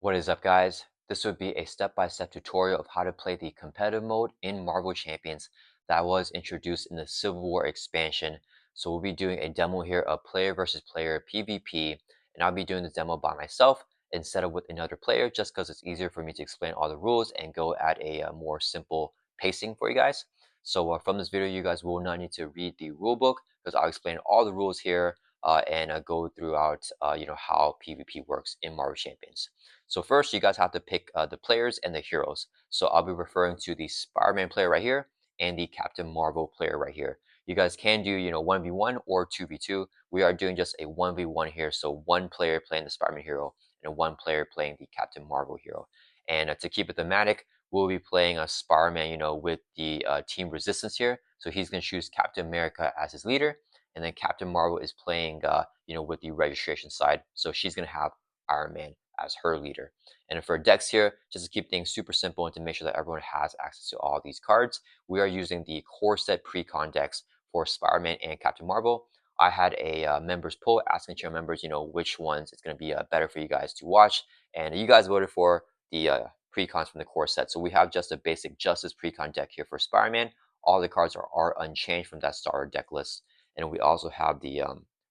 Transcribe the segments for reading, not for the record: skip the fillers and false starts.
What is up, guys? This would be a step-by-step tutorial of how to play the competitive mode in Marvel Champions that was introduced in the Civil War expansion. So we'll be doing a demo here of player versus player PvP, and I'll be doing this demo by myself instead of with another player just because it's easier for me to explain all the rules and go at a more simple pacing for you guys. So from this video, you guys will not need to read the rule book because I'll explain all the rules here and go throughout how PvP works in Marvel Champions. So first, you guys have to pick the players and the heroes. So I'll be referring to the Spider-Man player right here and the Captain Marvel player right here. You guys can do, 1v1 or 2v2. We are doing just a 1v1 here. So one player playing the Spider-Man hero and one player playing the Captain Marvel hero. And to keep it thematic, we'll be playing a Spider-Man, with the team resistance here. So he's going to choose Captain America as his leader. And then Captain Marvel is playing, with the registration side. So she's going to have Iron Man as her leader. And for decks here, just to keep things super simple and to make sure that everyone has access to all these cards, we are using the core set precon decks for Spider-Man and Captain Marvel. I had a members poll asking channel members, which ones it's going to be better for you guys to watch. And you guys voted for the precons from the core set. So we have just a basic Justice precon deck here for Spider-Man. All the cards are unchanged from that starter deck list. And we also have the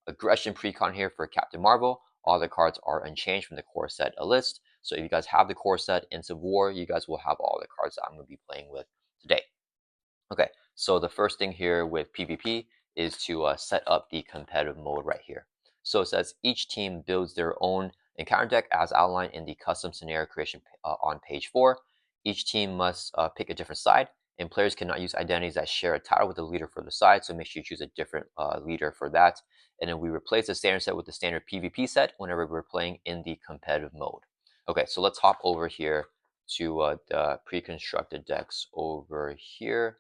aggression precon here for Captain Marvel. All the cards are unchanged from the core set list. So if you guys have the core set in Civil War, you guys will have all the cards that I'm going to be playing with today. Okay, so the first thing here with PvP is to set up the competitive mode right here. So it says each team builds their own encounter deck as outlined in the custom scenario creation on page 4. Each team must pick a different side, and players cannot use identities that share a title with the leader for the side, so make sure you choose a different leader for that. And then we replace the standard set with the standard PvP set whenever we're playing in the competitive mode. Okay, so let's hop over here to the pre-constructed decks over here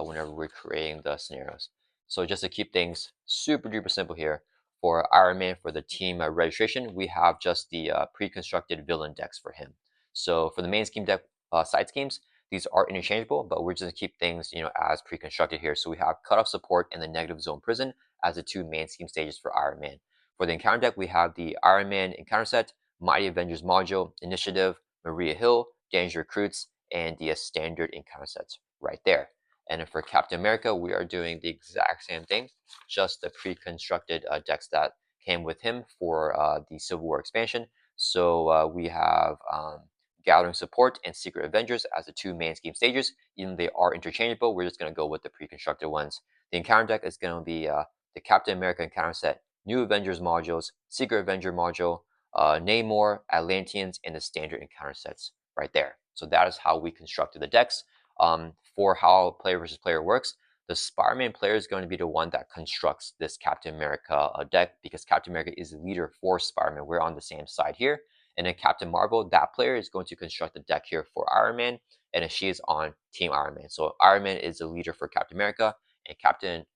whenever we're creating the scenarios. So just to keep things super duper simple here, for Iron Man, for the team registration, we have just the pre-constructed villain decks for him. So for the main scheme deck side schemes, these are interchangeable, but we're just going to keep things as pre-constructed here. So we have cutoff support and the negative zone prison as the two main scheme stages for Iron Man. For the encounter deck, we have the Iron Man encounter set, Mighty Avengers module, Initiative, Maria Hill, Danger Recruits, and the standard encounter sets right there. And then for Captain America, we are doing the exact same thing, just the pre-constructed decks that came with him for the Civil War expansion. So we have Gathering Support and Secret Avengers as the two main scheme stages. Even they are interchangeable, we're just going to go with the pre-constructed ones. The encounter deck is going to be the Captain America encounter set, New Avengers modules, Secret Avenger module, Namor, Atlanteans, and the standard encounter sets right there. So that is how we constructed the decks. For how player versus player works, the Spider-Man player is going to be the one that constructs this Captain America deck because Captain America is the leader for Spider-Man. We're on the same side here. And then Captain Marvel, that player is going to construct the deck here for Iron Man, and then she is on Team Iron Man. So Iron Man is the leader for Captain America, and Captain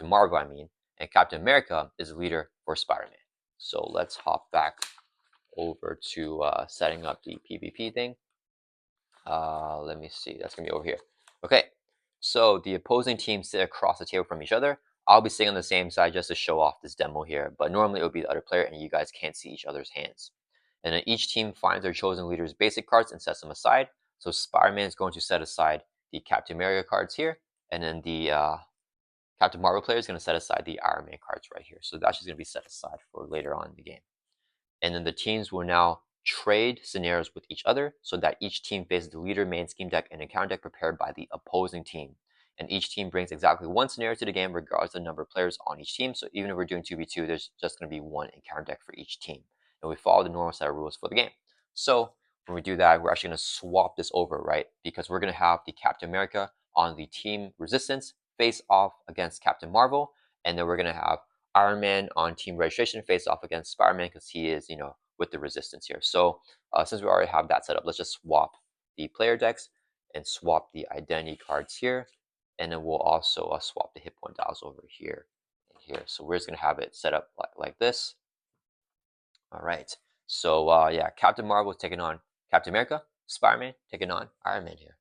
Marvel, and Captain America is the leader for Spider-Man. So let's hop back over to setting up the PvP thing. Let me see, that's gonna be over here. Okay, so the opposing teams sit across the table from each other. I'll be sitting on the same side just to show off this demo here, but normally it would be the other player and you guys can't see each other's hands. And then each team finds their chosen leader's basic cards and sets them aside. So Spider-Man is going to set aside the Captain America cards here, and then the Captain Marvel player is going to set aside the Iron Man cards right here. So that's just going to be set aside for later on in the game. And then the teams will now trade scenarios with each other so that each team faces the leader, main scheme deck, and encounter deck prepared by the opposing team. And each team brings exactly one scenario to the game regardless of the number of players on each team. So even if we're doing 2v2, there's just going to be one encounter deck for each team. And we follow the normal set of rules for the game. So when we do that, we're actually going to swap this over, right? Because we're going to have the Captain America on the team resistance face off against Captain Marvel. And then we're going to have Iron Man on team registration face off against Spider-Man because he is, with the resistance here. So since we already have that set up, let's just swap the player decks and swap the identity cards here. And then we'll also swap the hit point dials over here and here. So we're just going to have it set up like this. All right. So yeah, Captain Marvel is taking on Captain America, Spider-Man taking on Iron Man here.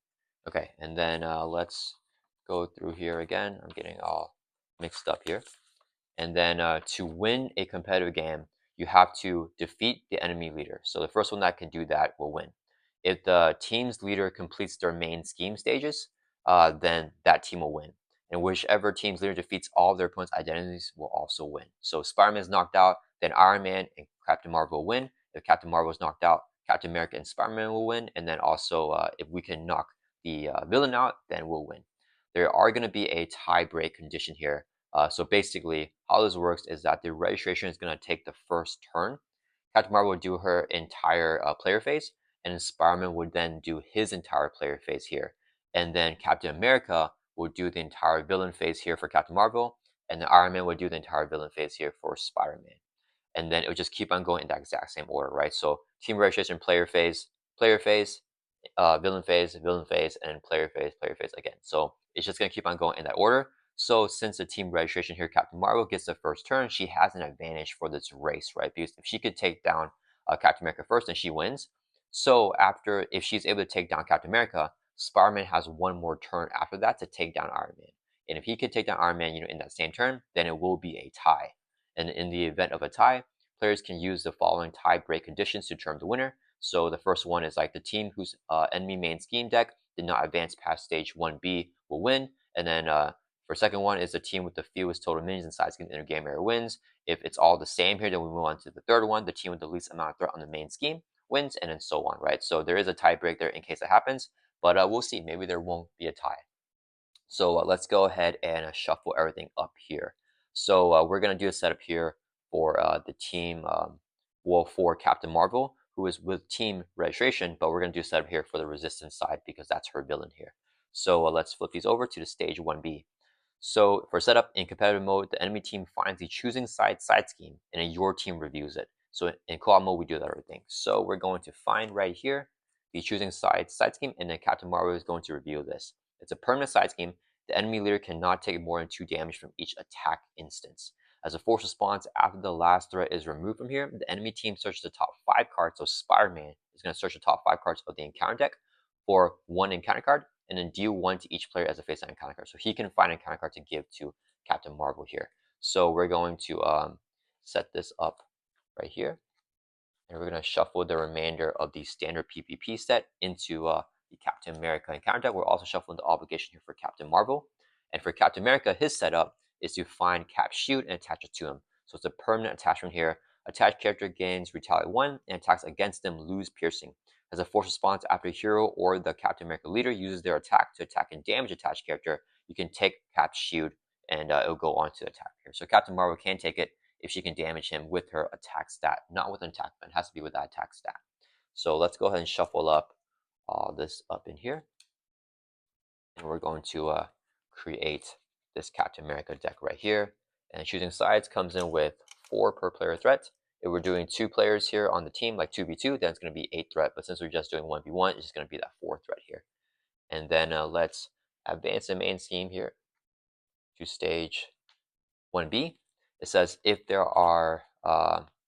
Okay, and then let's go through here again. I'm getting all mixed up here. And then to win a competitive game, you have to defeat the enemy leader. So the first one that can do that will win. If the team's leader completes their main scheme stages, then that team will win. And whichever team's leader defeats all of their opponent's identities will also win. So if Spider-Man is knocked out, then Iron Man and Captain Marvel will win. If Captain Marvel is knocked out, Captain America and Spider-Man will win. And then also, if we can knock the villain out, then we'll win. There are going to be a tie break condition here. So basically, how this works is that the registration is going to take the first turn. Captain Marvel would do her entire player phase, and Spider-Man would then do his entire player phase here. And then Captain America would do the entire villain phase here for Captain Marvel, and then Iron Man would do the entire villain phase here for Spider-Man. And then it would just keep on going in that exact same order, right? So team registration, player phase, villain phase, and player phase again. So it's just going to keep on going in that order. So since the team registration here, Captain Marvel gets the first turn, she has an advantage for this race, right? Because if she could take down Captain America first, then she wins. So if she's able to take down Captain America, Spider-Man has one more turn after that to take down Iron Man. And if he could take down Iron Man, in that same turn, then it will be a tie. And in the event of a tie, players can use the following tie break conditions to determine the winner. So the first one is like the team whose enemy main scheme deck did not advance past stage 1B will win. And then for second one is the team with the fewest total minions and side scheme in their game area wins. If it's all the same here, then we move on to the third one. The team with the least amount of threat on the main scheme wins, and then so on, right? So there is a tie break there in case that happens, but we'll see. Maybe there won't be a tie. So let's go ahead and shuffle everything up here. So we're going to do a setup here for the team, for Captain Marvel, who is with team registration, but we're going to do a setup here for the resistance side because that's her villain here. So let's flip these over to the stage 1B. So for setup in competitive mode, the enemy team finds the choosing side scheme, and then your team reviews it. So in co-op mode, we do that everything. So we're going to find right here the choosing side scheme, and then Captain Marvel is going to review this. It's a permanent side scheme. The enemy leader cannot take more than 2 damage from each attack instance. As a force response, after the last threat is removed from here, the enemy team searches the top 5 cards. So Spider-Man is going to search the top 5 cards of the encounter deck for 1 encounter card, and then deal 1 to each player as a face-down encounter card. So he can find an encounter card to give to Captain Marvel here. So we're going to set this up right here, and we're going to shuffle the remainder of the standard PvP set into the Captain America encounter deck. We're also shuffling the obligation here for Captain Marvel. And for Captain America, his setup is to find Cap's shield and attach it to him. So it's a permanent attachment here. Attached character gains retaliate 1, and attacks against them lose piercing. As a force response, after a hero or the Captain America leader uses their attack to attack and damage attached character, you can take Cap's shield and it'll go on to attack here. So Captain Marvel can take it if she can damage him with her attack stat, not with an attack, but it has to be with that attack stat. So let's go ahead and shuffle up all this up in here. And we're going to create this Captain America deck right here. And choosing sides comes in with 4 per player threat. If we're doing 2 players here on the team, like 2v2, then it's going to be 8 threat. But since we're just doing 1v1, it's just going to be that 4 threat here. And then let's advance the main scheme here to stage 1B. It says if there are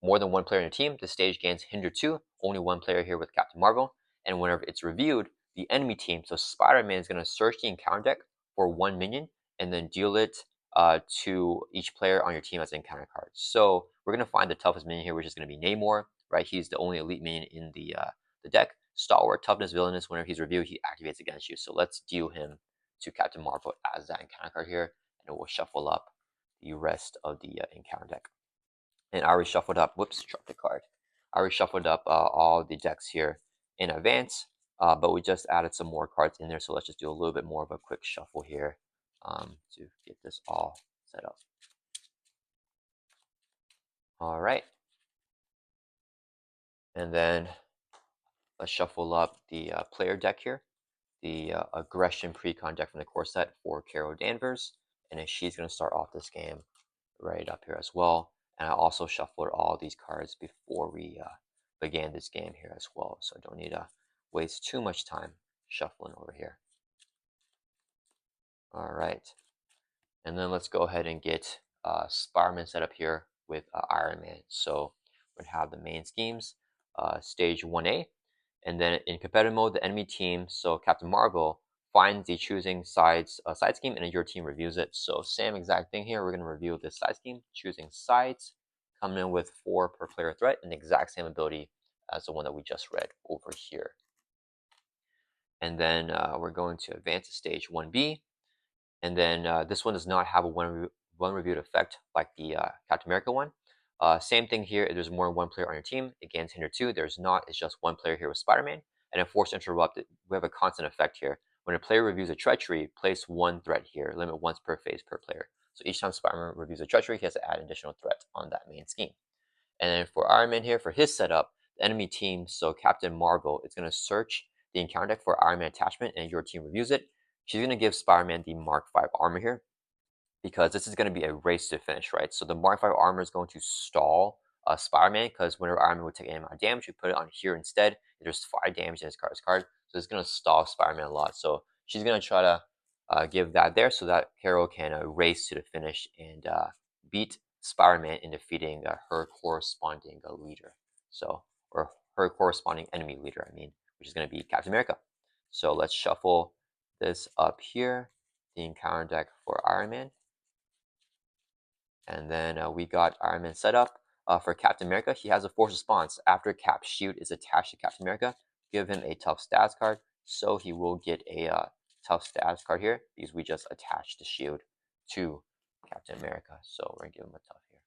more than 1 player in a team, the stage gains Hinder 2, only 1 player here with Captain Marvel. And whenever it's reviewed, the enemy team, so Spider-Man is going to search the encounter deck for 1 minion and then deal it to each player on your team as an encounter card. So we're going to find the toughest minion here, which is going to be Namor, right? He's the only elite minion in the deck. Stalwart, toughness, villainous. Whenever he's reviewed, he activates against you. So let's deal him to Captain Marvel as that encounter card here, and we'll shuffle up the rest of the encounter deck. And I already shuffled up, whoops, dropped the card. I already shuffled up all the decks here in advance, but we just added some more cards in there, so let's just do a little bit more of a quick shuffle here to get this all set up. All right. And then let's shuffle up the player deck here, the Aggression Precon deck from the core set for Carol Danvers, and then she's going to start off this game right up here as well. And I also shuffled all these cards before we began this game here as well, so I don't need to waste too much time shuffling over here. All right, and then let's go ahead and get Spider-Man set up here with Iron Man. So we're going to have the main schemes, stage 1A, and then in competitive mode, the enemy team, so Captain Marvel, finds the choosing side scheme, and then your team reviews it. So same exact thing here. We're going to review this side scheme, choosing sides coming in with 4 per player threat, and the exact same ability as the one that we just read over here. And then we're going to advance to stage 1B. And then this one does not have a one reviewed effect like the Captain America one. Same thing here. If there's more than one player on your team, it gains hinder 2. There's not. It's just one player here with Spider-Man. And then force interrupt, we have a constant effect here. When a player reviews a treachery, place 1 threat here. Limit once per phase per player. So each time Spider-Man reviews a treachery, he has to add an additional threat on that main scheme. And then for Iron Man here, for his setup, the enemy team, so Captain Marvel, is going to search the encounter deck for Iron Man attachment, and your team reviews it. She's going to give Spider-Man the Mark V armor here, because this is going to be a race to finish, right? So the Mark V armor is going to stall Spider-Man, because whenever Iron Man would take any amount of damage, we put it on here instead. There's 5 damage in his card. So it's going to stall Spider-Man a lot. So she's going to try to give that there so that Carol can race to the finish and beat Spider-Man in defeating her corresponding leader. So, or her corresponding enemy leader, I mean, which is going to be Captain America. So let's shuffle this up here, the encounter deck for Iron Man. And then we got Iron Man set up. For Captain America, he has a force response. After Cap's shield is attached to Captain America, give him a tough stats card. So he will get a tough stats card here because we just attached the shield to Captain America. So we're going to give him a tough here.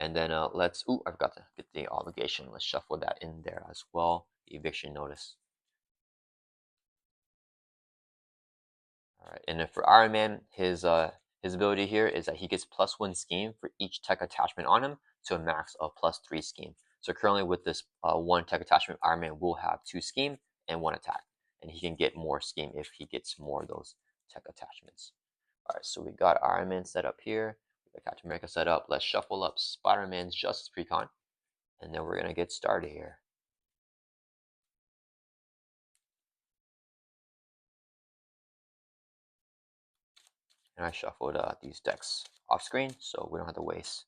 And then let's, I forgot to get the obligation. Let's shuffle that in there as well. The eviction notice. All right, and then for Iron Man, his ability here is that he gets +1 scheme for each tech attachment on him to a max of +3 scheme. So currently with this 1 tech attachment, Iron Man will have 2 scheme and 1 attack. And he can get more scheme if he gets more of those tech attachments. All right, so we got Iron Man set up here. We got Captain America set up. Let's shuffle up Spider-Man's Justice Precon. And then we're going to get started here. And I shuffled these decks off screen, so we don't have to waste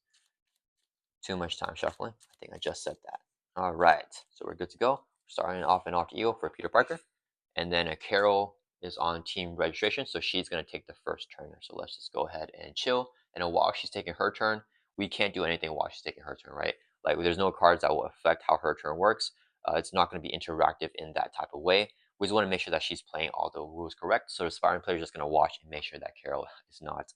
too much time shuffling. I think I just said that. All right, so we're good to go. Starting off an Alter Ego for Peter Parker. And then Carol is on team registration, so she's going to take the first turn. So let's just go ahead and chill. And while she's taking her turn, we can't do anything while she's taking her turn, right? Like there's no cards that will affect how her turn works. It's not going to be interactive in that type of way. We just want to make sure that she's playing all the rules correct. So the Spider-Man player is just going to watch and make sure that Carol is not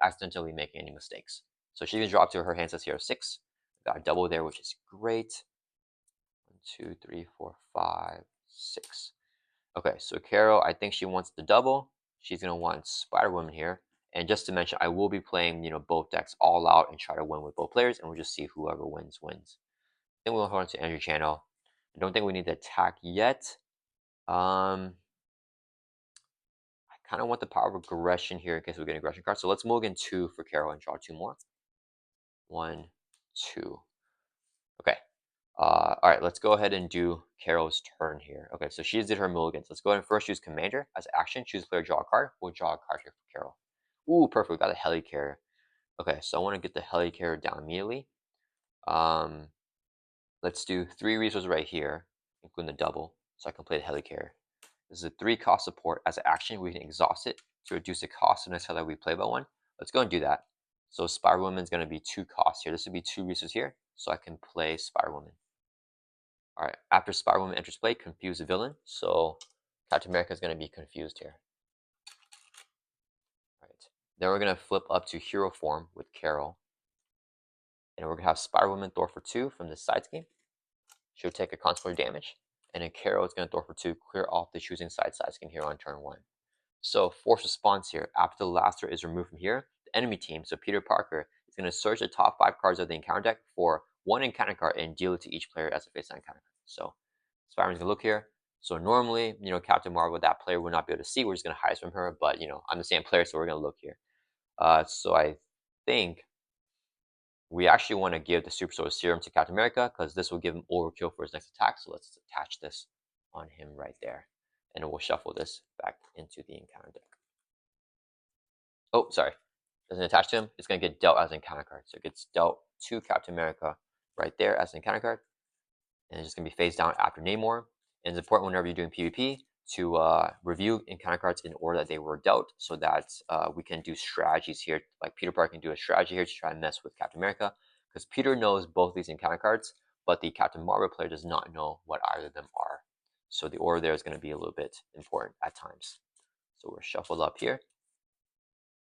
accidentally making any mistakes. So she's going to drop to her hand says here 6. Got a double there, which is great. 1, 2, 3, 4, 5, 6. Okay, so Carol, I think she wants the double. She's going to want Spider-Woman here. And just to mention, I will be playing, both decks all out and try to win with both players, and we'll just see whoever wins. Then we'll hold on to Energy Channel. I don't think we need to attack yet. I kind of want the power of aggression here in case we get an aggression card. So let's mulligan 2 for Carol and draw 2 more. 1, 2. Okay. All right, let's go ahead and do Carol's turn here. Okay, so she did her mulligans. Let's go ahead and first use Commander as action. Choose player, draw a card. We'll draw a card here for Carol. Ooh, perfect. We got a Helicarrier. Okay, so I want to get the Helicarrier down immediately. Let's do 3 resources right here, including the double, so I can play the Helicarrier. This is a 3-cost support. As an action, we can exhaust it to reduce the cost of the next card that we play by 1. Let's go and do that. So Spider-Woman is going to be 2 costs here. This would be 2 resources here, so I can play Spider-Woman. All right, after Spider-Woman enters play, confuse the villain. So Captain America is going to be confused here. All right, then we're going to flip up to hero form with Carol. And we're going to have Spider-Woman Thor for 2 from this side scheme. She'll take a consequential damage. And then Carol is going to Thor for 2, clear off the choosing side scheme here on turn 1. So force response here. After the last threat is removed from here, the enemy team, so Peter Parker, is going to search the top 5 cards of the encounter deck for 1 encounter card and deal it to each player as a face-down encounter card. So Spider-Man's going to look here. So normally, Captain Marvel, that player would not be able to see. We're just going to hide from her. But, I'm the same player, so we're going to look here. So I think we actually want to give the Super Soldier Serum to Captain America because this will give him overkill for his next attack. So let's attach this on him right there. And we'll shuffle this back into the encounter deck. Oh, sorry. Doesn't attach to him. It's going to get dealt as an encounter card. So it gets dealt to Captain America right there as an encounter card. And it's just going to be phased down after Namor. And it's important whenever you're doing PvP to review encounter cards in order that they were dealt, so that we can do strategies here. Like Peter Parker can do a strategy here to try and mess with Captain America, because Peter knows both these encounter cards, but the Captain Marvel player does not know what either of them are. So the order there is going to be a little bit important at times. So we're shuffled up here,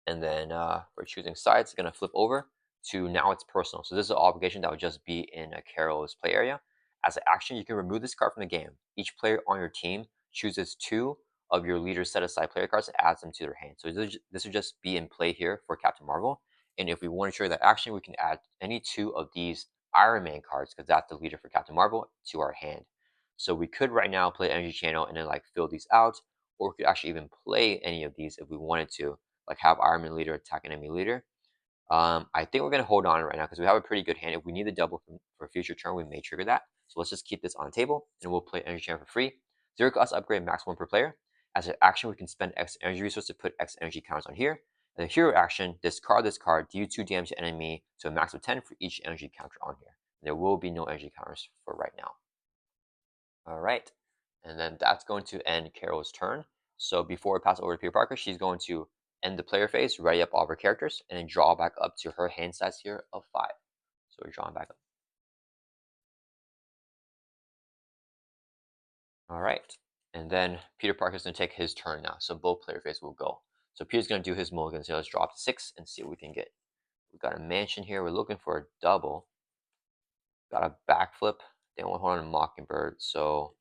and then we're choosing sides. It's going to flip over to now it's personal. So this is an obligation that would just be in Carol's play area. As an action, you can remove this card from the game. Each player on your team chooses 2 of your leader's set aside player cards and adds them to their hand. So this would just be in play here for Captain Marvel. And if we want to trigger that action, we can add any 2 of these Iron Man cards, because that's the leader for Captain Marvel, to our hand. So we could right now play Energy Channel and then like fill these out, or we could actually even play any of these if we wanted to, like have Iron Man leader attack enemy leader. I think we're going to hold on right now because we have a pretty good hand. If we need the double for a future turn, we may trigger that. So let's just keep this on the table, and we'll play Energy Channel for free. 0 cost upgrade, max 1 per player. As an action, we can spend X energy resource to put X energy counters on here. And the hero action, discard this card, deal 2 damage to enemy to a max of 10 for each energy counter on here. There will be no energy counters for right now. All right, and then that's going to end Carol's turn. So before we pass over to Peter Parker, she's going to end the player phase, ready up all of her characters, and then draw back up to her hand size here of 5. So we're drawing back up. All right, and then Peter Parker's going to take his turn now. So both player phase will go. So Peter's going to do his mulligan. So let's draw up to 6 and see what we can get. We've got a mansion here. We're looking for a double. Got a backflip. Then we'll hold on a Mockingbird. So,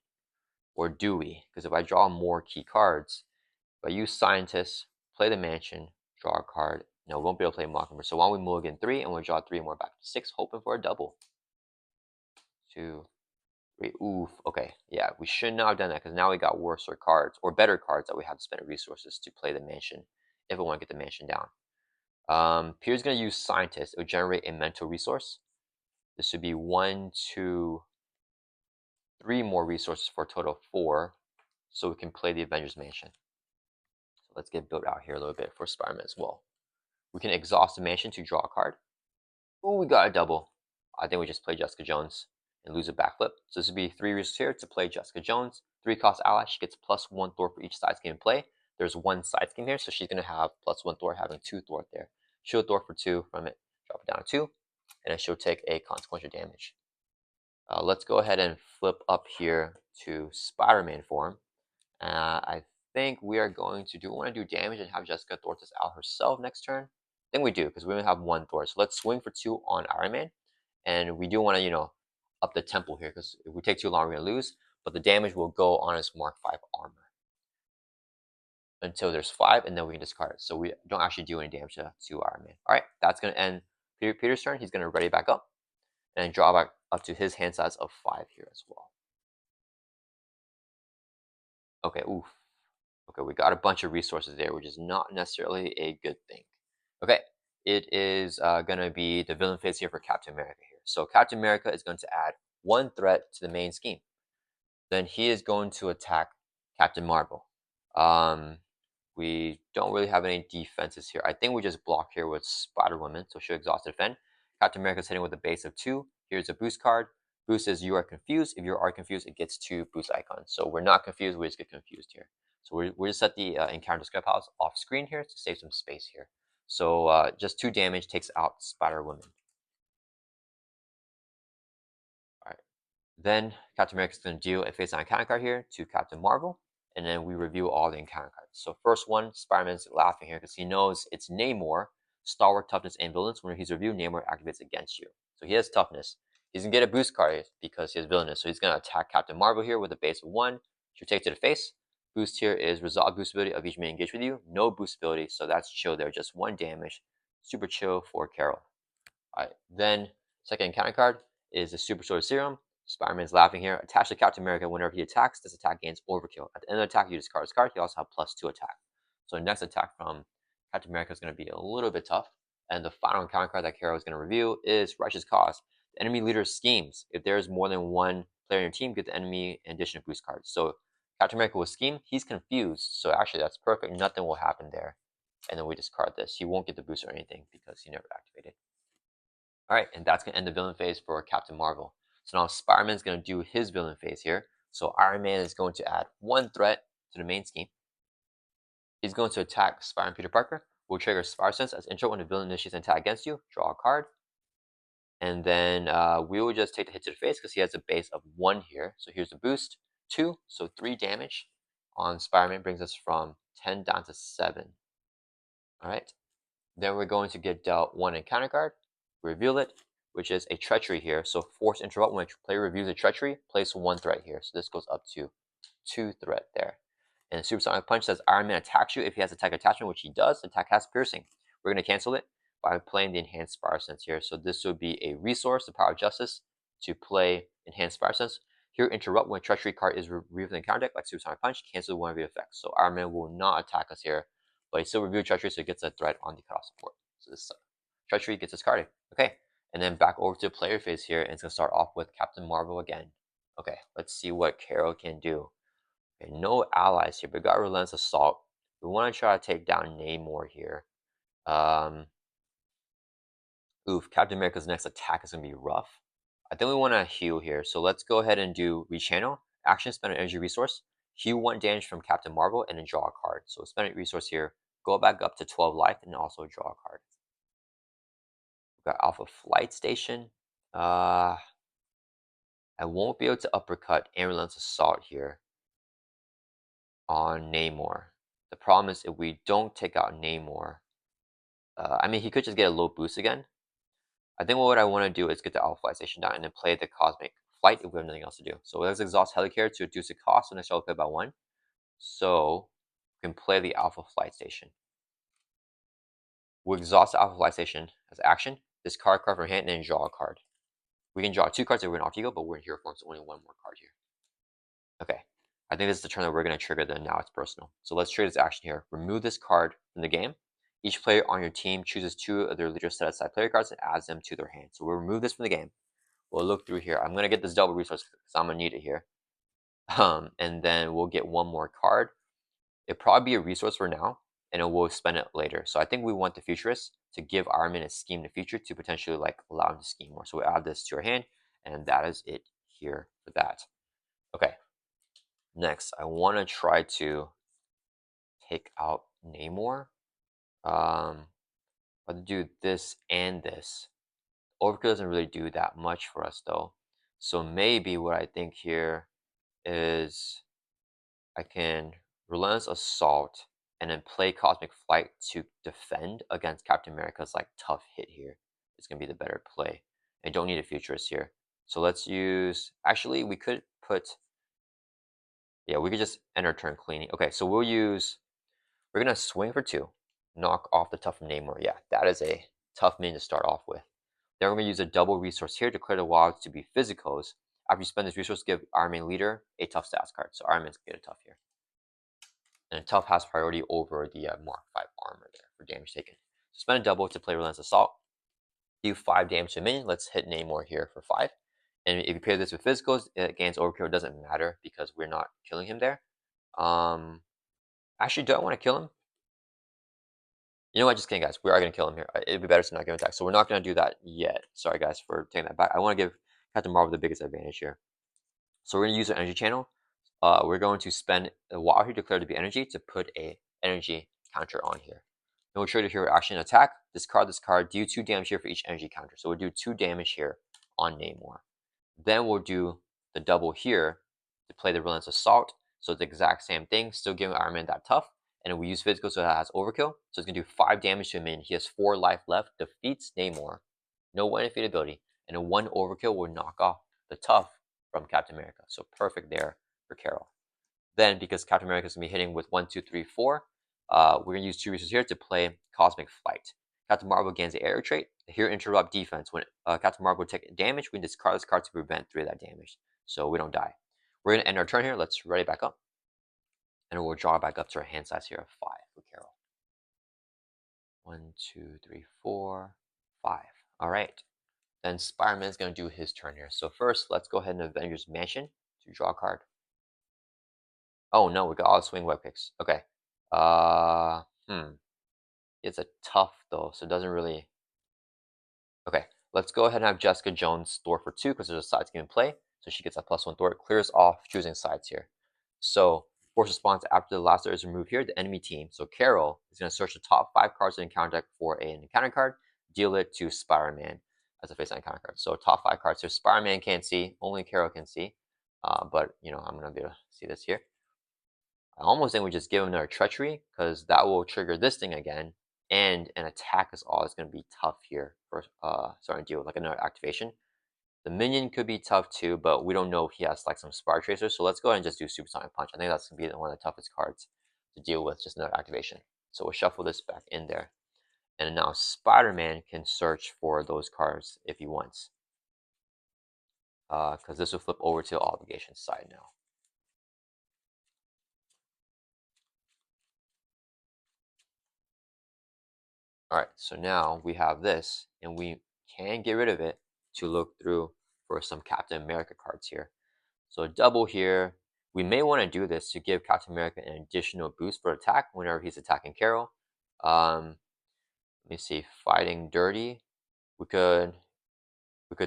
or do we? Because if I draw more key cards, if I use Scientist, play the mansion, draw a card. No, we won't be able to play Mockingbird. So why don't we mulligan 3 and we'll draw 3 more back to 6, hoping for a double. 2, 3. Oof. Okay. Yeah, we should not have done that because now we got worse cards or better cards that we have to spend resources to play the mansion if we want to get the mansion down. Peter's going to use Scientist. It would generate a mental resource. This would be 1, 2, 3 more resources for a total of 4. So we can play the Avengers Mansion. So let's get built out here a little bit for Spider-Man as well. We can exhaust the mansion to draw a card. Oh, we got a double. I think we just play Jessica Jones and lose a backflip. So this would be 3 resources here to play Jessica Jones. 3 cost ally. She gets +1 Thor for each side scheme in play. There's 1 side scheme here, so she's going to have +1 Thor, having 2 Thor there. She'll Thor for 2 from it, drop it down to 2, and then she'll take a consequential damage. Let's go ahead and flip up here to Spider-Man form. I think we are going to do, want to do damage and have Jessica Thor this out herself next turn. I think we do, because we only have 1 Thor. So let's swing for 2 on Iron Man. And we do want to, up the tempo here, because if we take too long, we're going to lose. But the damage will go on his Mark 5 armor until there's 5, and then we can discard it. So we don't actually do any damage to Iron Man. All right, that's going to end Peter's turn. He's going to ready back up and draw back up to his hand size of 5 here as well. Okay, oof. Okay, we got a bunch of resources there, which is not necessarily a good thing. Okay, it is going to be the villain phase here for Captain America here. So Captain America is going to add 1 threat to the main scheme. Then he is going to attack Captain Marvel. We don't really have any defenses here. I think we just block here with Spider-Woman, so she'll exhaust to defend. Captain America is hitting with a base of 2. Here's a boost card. Boost says you are confused. If you are confused, it gets 2 boost icons. So we're not confused, we just get confused here. So we're just set the encounter script house off screen here to save some space here. So just 2 damage takes out Spider-Woman. All right. Then Captain America is going to deal a face-down encounter card here to Captain Marvel. And then we review all the encounter cards. So first one, Spider-Man's laughing here because he knows it's Namor, Stalwart, Toughness, and Villainous. When he's reviewed, Namor activates against you. So he has Toughness. He's going to get a boost card because he has Villainous. So he's going to attack Captain Marvel here with a base of 1. She'll take to the face. Boost here is resolve boost ability of each man engaged with you. No boost ability, so that's chill there. Just 1 damage. Super chill for Carol. All right, then second encounter card is the Super Soldier Serum. Spider-Man's laughing here. Attached to Captain America, whenever he attacks, this attack gains overkill. At the end of the attack, you discard his card. He also has +2 attack. So the next attack from Captain America is going to be a little bit tough. And the final encounter card that Carol is going to review is Righteous Cause. The enemy leader schemes. If there is more than 1 player in your team, get the enemy in addition to boost cards. So Captain America will scheme. He's confused. So actually, that's perfect. Nothing will happen there. And then we discard this. He won't get the boost or anything because he never activated. All right, and that's going to end the villain phase for Captain Marvel. So now Spider-Man is going to do his villain phase here. So Iron Man is going to add 1 threat to the main scheme. He's going to attack Spire and Peter Parker. Will trigger Spire Sense as intro when the villain initiates an attack against you. Draw a card. And then we will just take the hit to the face because he has a base of 1 here. So here's the boost. 2, so 3 damage on Spider-Man brings us from 10 down to 7. Alright. Then we're going to get dealt 1 encounter card. Reveal it, which is a treachery here. So force interrupt when a player reviews a treachery, place 1 threat here. So this goes up to 2 threat there. And Supersonic Punch says Iron Man attacks you if he has attack attachment, which he does. Attack has piercing. We're going to cancel it by playing the Enhanced Spire Sense here. So this would be a resource, the Power of Justice, to play Enhanced Spire Sense. Here, interrupt when a treachery card is reviewed in the counter deck, like Supersonic Punch, cancel one of the effects. So Iron Man will not attack us here, but he still reviewed treachery, so he gets a threat on the cutoff support. So this treachery gets discarded. Okay, and then back over to player phase here, and it's going to start off with Captain Marvel again. Okay, let's see what Carol can do. Okay, no allies here, but got Relentless Assault. We want to try to take down Namor here. Captain America's next attack is going to be rough. I think we want to heal here, so let's go ahead and do Rechannel. Action, spend an energy resource. Heal 1 damage from Captain Marvel, and then draw a card. So spend a resource here, go back up to 12 life, and also draw a card. We've got Alpha Flight Station. I won't be able to uppercut and Relentless Assault here on Namor. The problem is if we don't take out Namor, I mean, he could just get a low boost again. I think what I want to do is get the Alpha Flight Station down and then play the Cosmic Flight if we have nothing else to do. So let's exhaust Helicarrier to reduce the cost, so next I'll play by 1. So we can play the Alpha Flight Station. We'll exhaust the Alpha Flight Station as action, discard a card from hand, and then draw a card. We can draw 2 cards if we're in Off Ego, but we're in Hero form, so only 1 more card here. Okay, I think this is the turn that we're going to trigger the Now It's Personal. So let's trigger this action here. Remove this card from the game. Each player on your team chooses 2 of their leader's set aside player cards and adds them to their hand. So we'll remove this from the game. We'll look through here. I'm going to get this double resource because I'm going to need it here. And then we'll get 1 more card. It'll probably be a resource for now, and we'll spend it later. So I think we want the Futurist to give Iron Man a scheme in the future to potentially allow him to scheme more. So we'll add this to our hand, and that is it here for that. Okay. Next, I want to try to take out Namor. But do this and this. Overkill doesn't really do that much for us though. So maybe what I think here is I can Relentless Assault and then play Cosmic Flight to defend against Captain America's tough hit here. It's gonna be the better play. I don't need a Futurist here. So let's use, actually we could put, yeah, we could just end our turn cleaning. Okay, so we're gonna swing for 2, knock off the tough Namor. Yeah, that is a tough minion to start off with. Then we're gonna use a double resource here to clear the wilds to be physicals. After you spend this resource, give Iron Man leader a tough stats card. So Iron Man's gonna get a tough here. And tough has priority over the Mark 5 armor there for damage taken. So spend a double to play Relentless Assault. Do 5 damage to a minion. Let's hit Namor here for 5. And if you pair this with physicals, it gains overkill. It doesn't matter because we're not killing him there. Actually, do I want to kill him? You know what? Just kidding, guys. We are going to kill him here. It'd be better to not give him attack. So we're not going to do that yet. Sorry, guys, for taking that back. I want to give Captain Marvel the biggest advantage here. So we're going to use an energy channel. We're going to spend a while here declared to be energy to put a energy counter on here. Then we'll trigger hero action attack. Discard this card. Do 2 damage here for each energy counter. So we'll do 2 damage here on Namor. Then we'll do the double here to play the Relentless Assault. So it's the exact same thing. Still giving Iron Man that tough. And we use physical, so that has overkill. So it's going to do 5 damage to him, and he has 4 life left. Defeats Namor. No one defeat ability. And a 1 overkill will knock off the tough from Captain America. So perfect there for Carol. Then, because Captain America is going to be hitting with 1, 2, 3, 4, we're going to use 2 resources here to play Cosmic Flight. Captain Marvel gains the air trait. Here, interrupt defense. When Captain Marvel takes damage, we can discard this card to prevent 3 of that damage. So we don't die. We're going to end our turn here. Let's ready back up. And we'll draw back up to our hand size here of 5 for Carol. 1, 2, 3, 4, 5. All right. Then Spider-Man is going to do his turn here. So first, let's go ahead and Avengers Mansion to draw a card. Oh no, we got all the swing web kicks. Okay. It's a tough though, so it doesn't really. Okay, let's go ahead and have Jessica Jones Thor for 2 because there's a side scheme in play. So she gets a +1 Thor. It clears off choosing sides here. So Force response after the last letter is removed here, the enemy team, so Carol, is going to search the top 5 cards in the encounter deck for an encounter card, deal it to Spider-Man as a face-on encounter card. So top 5 cards here, Spider-Man can't see, only Carol can see. But, I'm going to be able to see this here. I almost think we just give him another Treachery, because that will trigger this thing again, and an attack is all is going to be tough here for starting to deal with like another activation. The minion could be tough too, but we don't know if he has like some Spar Tracer, so let's go ahead and just do Supersonic Punch. I think that's going to be one of the toughest cards to deal with, just another activation. So we'll shuffle this back in there. And now Spider-Man can search for those cards if he wants. Because this will flip over to the obligation side now. Alright, so now we have this, and we can get rid of it to look through for some Captain America cards here. So double here. We may want to do this to give Captain America an additional boost for attack whenever he's attacking Carol. Let me see, fighting dirty. We could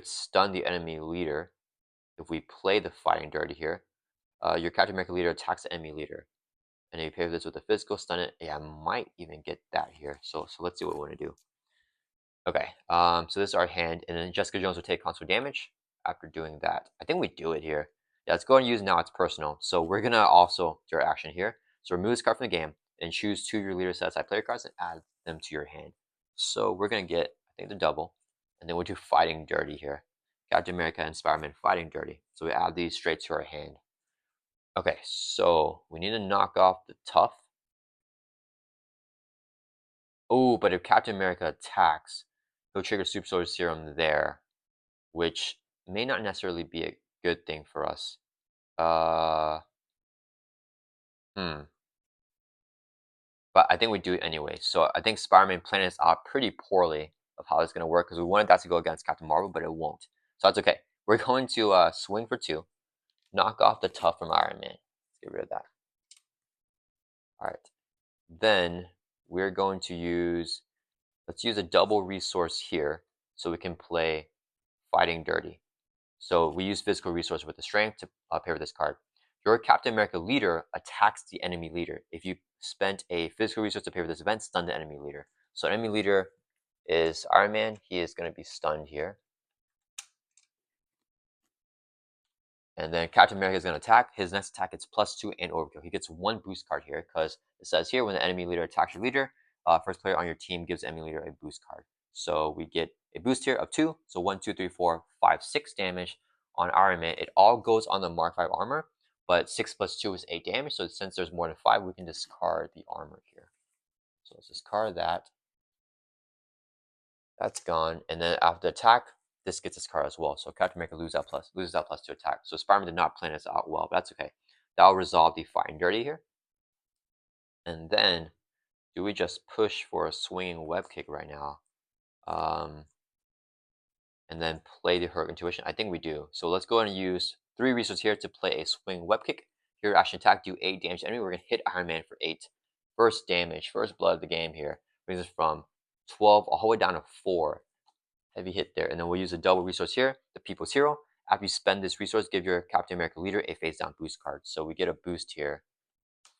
stun the enemy leader if we play the fighting dirty here. Your Captain America leader attacks the enemy leader, and if you pair this with a physical stun it. Yeah, I might even get that here. So let's see what we want to do. Okay, so this is our hand, and then Jessica Jones will take console damage after doing that. I think we do it here. Yeah, let's go and use now. It's personal. So we're gonna also do our action here. So remove this card from the game and choose 2 of your leader set aside player cards and add them to your hand. So we're gonna get, I think, the double, and then we'll do fighting dirty here. Captain America and Spider-Man fighting dirty. So we add these straight to our hand. Okay, so we need to knock off the tough. Oh, but if Captain America attacks, he'll trigger Super Soldier Serum there, which may not necessarily be a good thing for us. Hmm. But I think we do it anyway. So I think Spider-Man planned this out pretty poorly of how it's going to work, because we wanted that to go against Captain Marvel, but it won't. So that's okay. We're going to swing for 2, knock off the tough from Iron Man. Let's get rid of that. All right. Then we're going to use, let's use a double resource here so we can play fighting dirty. So we use physical resource with the strength to pair with this card. Your Captain America leader attacks the enemy leader. If you spent a physical resource to pair with this event, stun the enemy leader. So enemy leader is Iron Man. He is going to be stunned here. And then Captain America is going to attack. His next attack is +2 and overkill. He gets 1 boost card here, because it says here when the enemy leader attacks your leader, first player on your team gives enemy leader a boost card. So we get a boost here of 2. So 1, 2, 3, 4, 5, 6 damage on Iron Man. It all goes on the Mark 5 armor, but 6 plus 2 is 8 damage. So since there's more than 5, we can discard the armor here. So let's discard that. That's gone. And then after the attack, this gets this card as well. So Captain America loses that plus to attack. So Spider-Man did not plan this out well, but that's okay. That'll resolve the fighting dirty here. And then, do we just push for a swinging web kick right now? And then play the Heroic Intuition? I think we do. So let's go ahead and use 3 resources here to play a swing web kick. Here, action attack, do 8 damage to enemy. We're going to hit Iron Man for 8. First damage, first blood of the game here. Brings us from 12 all the way down to 4. Heavy hit there. And then we'll use a double resource here, the People's Hero. After you spend this resource, give your Captain America leader a face down boost card. So we get a boost here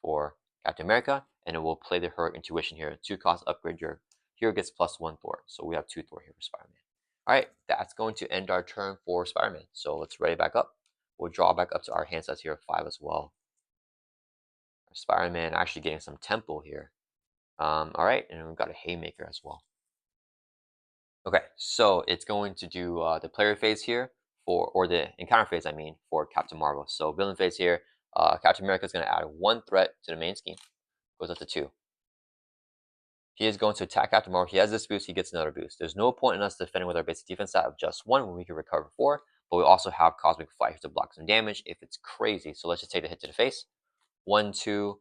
for Captain America, and then we'll play the Heroic Intuition here. 2 cost upgrade, your hero gets +1 Thor. So we have 2 Thor here for Spider-Man. Alright, that's going to end our turn for Spider-Man. So let's ready back up. We'll draw back up to our hand sets here of 5 as well. Spider-Man actually getting some tempo here. Alright, and we've got a Haymaker as well. Okay, so it's going to do the player phase here, or the encounter phase, I mean, for Captain Marvel. So villain phase here, Captain America is going to add 1 threat to the main scheme. Goes up to 2. He is going to attack Captain Marvel. He has this boost, he gets another boost. There's no point in us defending with our basic defense stat of just 1 when we can recover 4, but we also have Cosmic Flight to block some damage if it's crazy. So let's just take the hit to the face. 1, 2,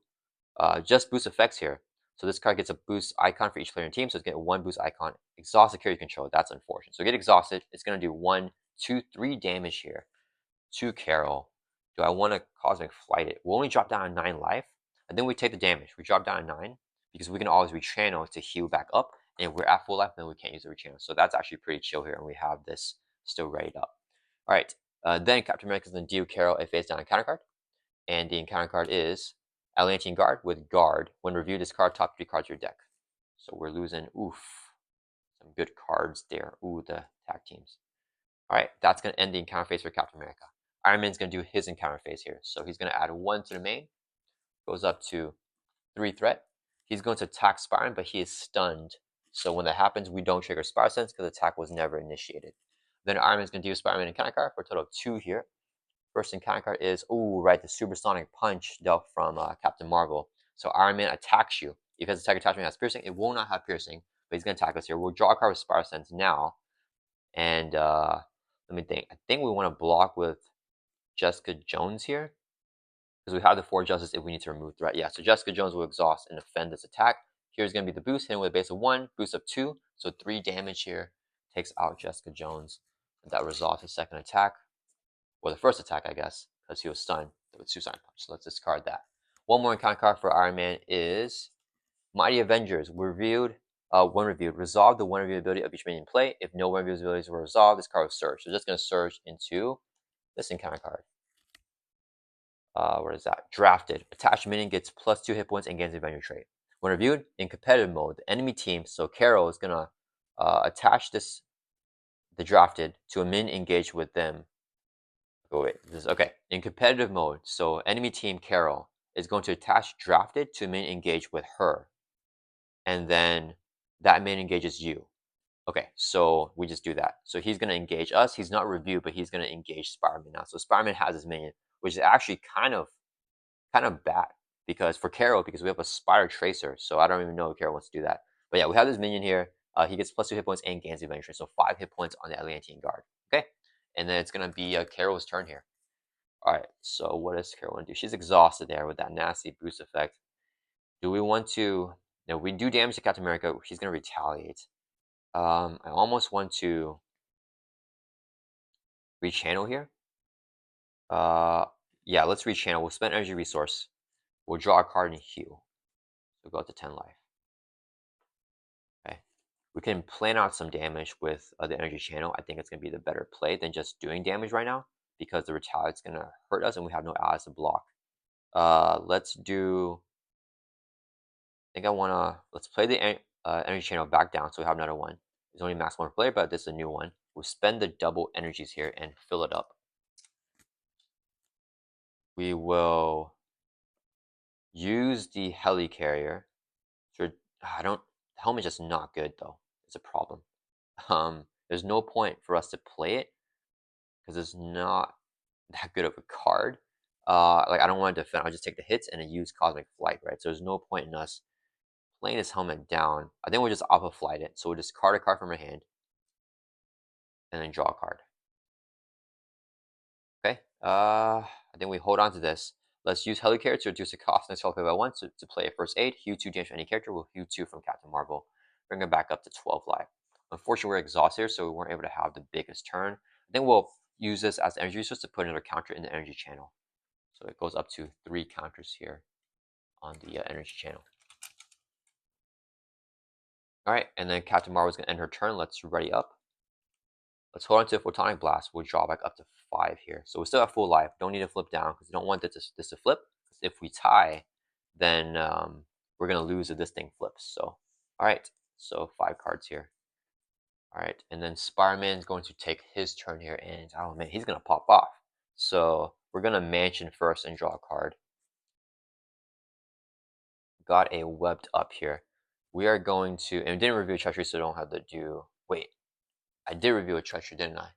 just boost effects here. So this card gets a boost icon for each player in the team. So it's getting 1 boost icon. Exhaust security control. That's unfortunate. So get exhausted. It's going to do 1, 2, 3 damage here to Carol. Do I want to Cosmic Flight it? We'll only drop down to 9 life. And then we take the damage. We drop down to 9 because we can always rechannel to heal back up. And if we're at full life, then we can't use the rechannel. So that's actually pretty chill here. And we have this still readied up. All right. Then Captain America is going to deal Carol a face down encounter card. And the encounter card is Atlantean Guard with Guard. When reviewed, discard top 3 cards of your deck. So we're losing, some good cards there. The tag teams. All right, that's going to end the encounter phase for Captain America. Iron Man's going to do his encounter phase here. So he's going to add 1 to the main. Goes up to 3 threat. He's going to attack Spider-Man, but he is stunned. So when that happens, we don't trigger Spider Sense because the attack was never initiated. Then Iron Man's going to do Spider-Man encounter card for a total of 2 here. First encounter card is, the Supersonic Punch dealt from Captain Marvel. So Iron Man attacks you. If his attack attachment has piercing, it will not have piercing, but he's going to attack us here. We'll draw a card with Spider Sense now. And let me think. I think we want to block with Jessica Jones here, because we have the 4 Justice if we need to remove threat. Yeah, so Jessica Jones will exhaust and defend this attack. Here's going to be the boost, hitting with a base of 1, boost of 2, so 3 damage here. Takes out Jessica Jones. And that resolves his second attack, or the first attack, I guess, because he was stunned with Suicide Punch. So let's discard that. One more encounter card for Iron Man is Mighty Avengers. Revealed, when reviewed, resolve the one review ability of each minion in play. If no one review abilities were resolved, this card will surge. So just going to surge into this encounter card. What is that? Drafted. Attached minion gets +2 hit points and gains the Avenger trait. When reviewed in competitive mode, the enemy team, so Carol is gonna attach the drafted to a minion engaged with them. Oh wait, this is okay. In competitive mode, so enemy team Carol is going to attach drafted to a minion engaged with her, and then that minion engages you. Okay, so we just do that. So he's gonna engage us. He's not reviewed, but he's gonna engage Spider-Man now. So Spider-Man has his minion, which is actually kind of bad because we have a Spider Tracer, so I don't even know if Carol wants to do that. But yeah, we have this minion here. He gets +2 hit points and gains the Avenger, so 5 hit points on the Atlantean Guard. Okay, and then it's gonna be Carol's turn here. All right, so what does Carol want to do? She's exhausted there with that nasty boost effect. Do we want to? No, we do damage to Captain America. She's gonna retaliate. I almost want to rechannel here. Yeah, let's rechannel. We'll spend energy resource. We'll draw a card and heal. So go up to 10 life. Okay. We can plan out some damage with the energy channel. I think it's going to be the better play than just doing damage right now, because the retaliate's going to hurt us and we have no allies to block. Let's do... I think I want to... Let's play the energy channel back down so we have another one. There's only max 1 player, but this is a new one. We'll spend the double energies here and fill it up. We will use the helicarrier. The helmet's just not good though. It's a problem. There's no point for us to play it because it's not that good of a card. Like I don't want to defend. I'll just take the hits and then use Cosmic Flight, right? So there's no point in us playing this helmet down. I think we'll just Alpha Flight it. So we'll discard a card from our hand and then draw a card. Okay. I think we hold on to this. Let's use Helicarrier to reduce the cost and self by 1 to play a first aid. Heal 2 damage to any character. We'll heal 2 from Captain Marvel. Bring it back up to 12 life. Unfortunately, we're exhausted, so we weren't able to have the biggest turn. I think we'll use this as energy resource to put another counter in the energy channel. So it goes up to 3 counters here on the energy channel. Alright, and then Captain Marvel is going to end her turn. Let's ready up. Let's hold on to a Photonic Blast. We'll draw back up to 5 here. So we still have full life. Don't need to flip down because we don't want this to flip. If we tie, then we're going to lose if this thing flips. So, alright. So 5 cards here. Alright, and then Spider-Man's going to take his turn here. And, oh man, he's going to pop off. So we're going to Mansion first and draw a card. Got a Webbed Up here. We are going to, and we didn't review Treachery, so don't have to do, wait. I did review a Treachery, didn't I?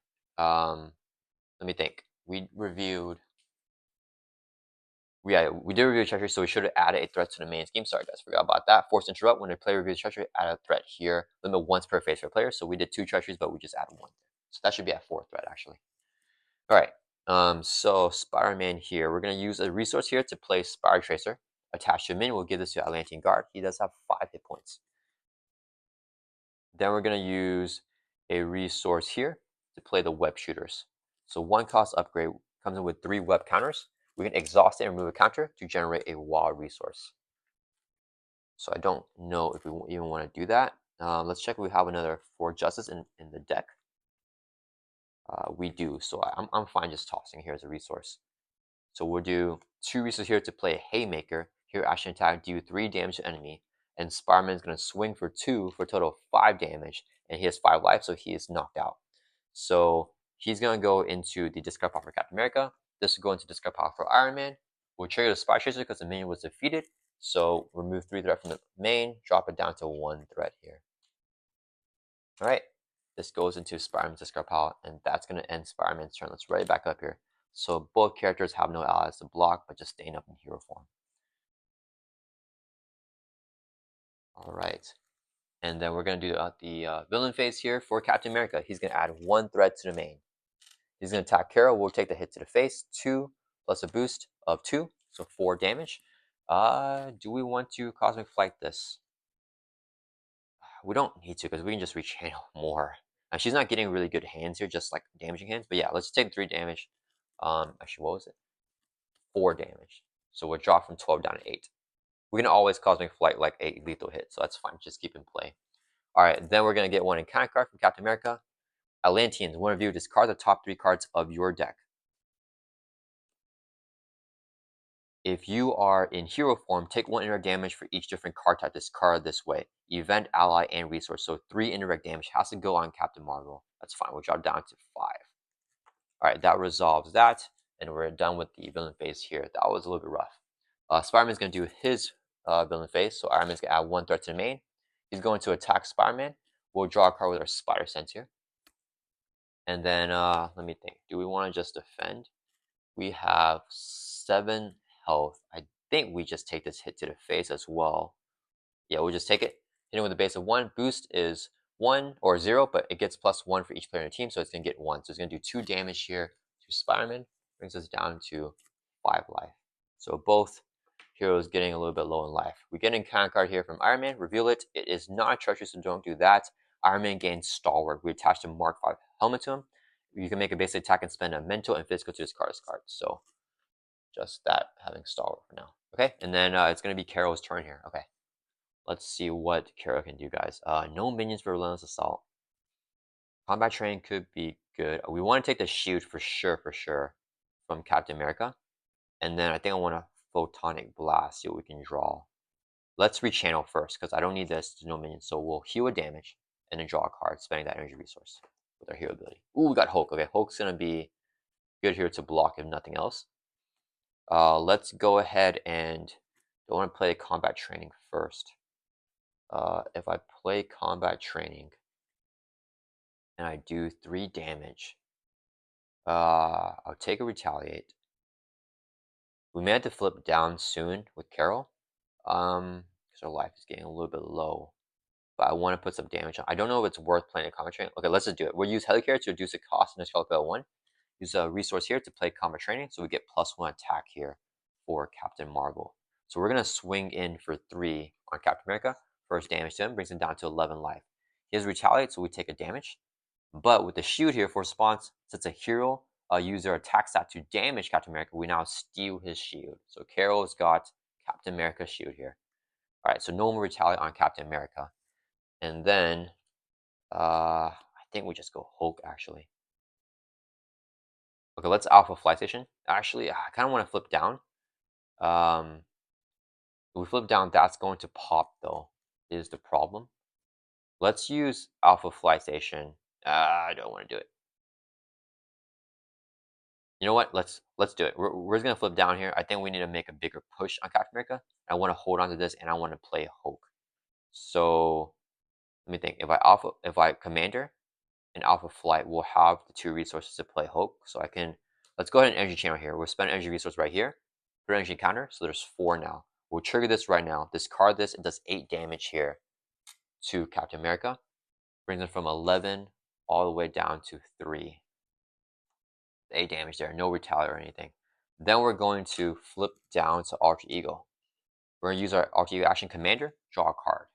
Let me think. We did review Treachery, so we should have added a threat to the main scheme. Sorry guys, forgot about that. Force Interrupt. When a player reviews Treachery, add a threat here. Limit once per phase for player. So we did 2 Treacheries, but we just added 1. So that should be at 4 threat actually. Alright. So Spider-Man here. We're gonna use a resource here to play Spider Tracer. Attached to a minion. We'll give this to Atlantean Guard. He does have 5 hit points. Then we're going to use a resource here to play the Web Shooters. So 1 cost upgrade comes in with 3 web counters. We can exhaust it and remove a counter to generate a wild resource. So I don't know if we even want to do that. Let's check if we have another 4 Justice in the deck. We do, so I'm fine just tossing here as a resource. So we'll do 2 resources here to play Haymaker. Hero action attack, do 3 damage to enemy, and Spider-Man is going to swing for 2 for a total of 5 damage, and he has 5 life, so he is knocked out. So he's going to go into the discard pile for Captain America. This will go into discard pile for Iron Man. We'll trigger the Spy Chaser because the minion was defeated. So remove 3 threat from the main, drop it down to 1 threat here. Alright, this goes into Spider-Man's discard pile, and that's going to end Spider-Man's turn. Let's write it back up here. So both characters have no allies to block, but just staying up in hero form. Alright, and then we're going to do the villain phase here for Captain America. He's going to add 1 threat to the main. He's going to attack Carol. We'll take the hit to the face. 2 plus a boost of 2, so 4 damage. Do we want to Cosmic Flight this? We don't need to because we can just rechannel more. And she's not getting really good hands here, just like damaging hands. But yeah, let's take 3 damage. Actually, what was it? 4 damage. So we'll drop from 12 down to 8. We can always Cosmic Flight like a lethal hit, so that's fine. Just keep in play. All right, then we're going to get one encounter card from Captain America. Atlanteans, one of you discard the top 3 cards of your deck. If you are in hero form, take 1 indirect damage for each different card type discarded this way. Event, ally, and resource. So 3 indirect damage has to go on Captain Marvel. That's fine. We'll drop down to 5. Alright, that resolves that. And we're done with the villain phase here. That was a little bit rough. Spider-Man's going to do his villain phase. So Iron Man's going to add 1 threat to the main. He's going to attack Spider-Man. We'll draw a card with our Spider Sense here. And then, let me think. Do we want to just defend? We have 7 health. I think we just take this hit to the face as well. Yeah, we'll just take it. Hitting with a base of 1. Boost is 1 or 0, but it gets +1 for each player in the team, so it's going to get 1. So it's going to do 2 damage here to Spider-Man. Brings us down to 5 life. So both heroes getting a little bit low in life. We get an encounter card here from Iron Man. Reveal it. It is not a treasure, so don't do that. Iron Man gains Stalwart. We attach the Mark 5 helmet to him. You can make a basic attack and spend a mental and physical to discard his card. So just that, having Stalwart for now. Okay, and then it's going to be Carol's turn here. Okay, let's see what Carol can do, guys. No minions for Relentless Assault. Combat Training could be good. We want to take the shield for sure, from Captain America. And then I think I want to Photonic Blast, see what we can draw. Let's rechannel first, because I don't need this. There's no minions. So we'll heal a damage, and then draw a card, spending that energy resource with our hero ability. Ooh, we got Hulk. Okay, Hulk's going to be good here to block if nothing else. Let's go ahead and I want to play Combat Training first. If I play Combat Training and I do 3 damage, I'll take a Retaliate. We may have to flip down soon with Carol, because our life is getting a little bit low. But I want to put some damage on. I don't know if it's worth playing a Combat Training. Okay, let's just do it. We'll use Helicarrier to reduce the cost in this level 1. Use a resource here to play Combat Training, so we get +1 attack here for Captain Marvel. So we're going to swing in for 3 on Captain America. First damage to him, brings him down to 11 life. He has Retaliate, so we take a damage. But with the shield here for response, since a hero use their attack stat to damage Captain America, we now steal his shield. So Carol's got Captain America's shield here. Alright, so no more Retaliate on Captain America. And then, I think we just go Hulk, actually. Okay, let's Alpha Flight Station. Actually, I kind of want to flip down. If we flip down, that's going to pop, though, is the problem. Let's use Alpha Flight Station. I don't want to do it. You know what? Let's do it. We're just going to flip down here. I think we need to make a bigger push on Captain America. I want to hold on to this, and I want to play Hulk. So, let me think. If I Commander and Alpha Flight, we'll have the 2 resources to play Hulk. So I can, let's go ahead and energy channel here. We'll spend energy resource right here. Put energy counter, so there's 4 now. We'll trigger this right now. Discard this. It does 8 damage here to Captain America. Brings it from 11 all the way down to 3. 8 damage there. No retaliate or anything. Then we're going to flip down to Alter Ego. We're going to use our Alter Ego action Commander. Draw a card.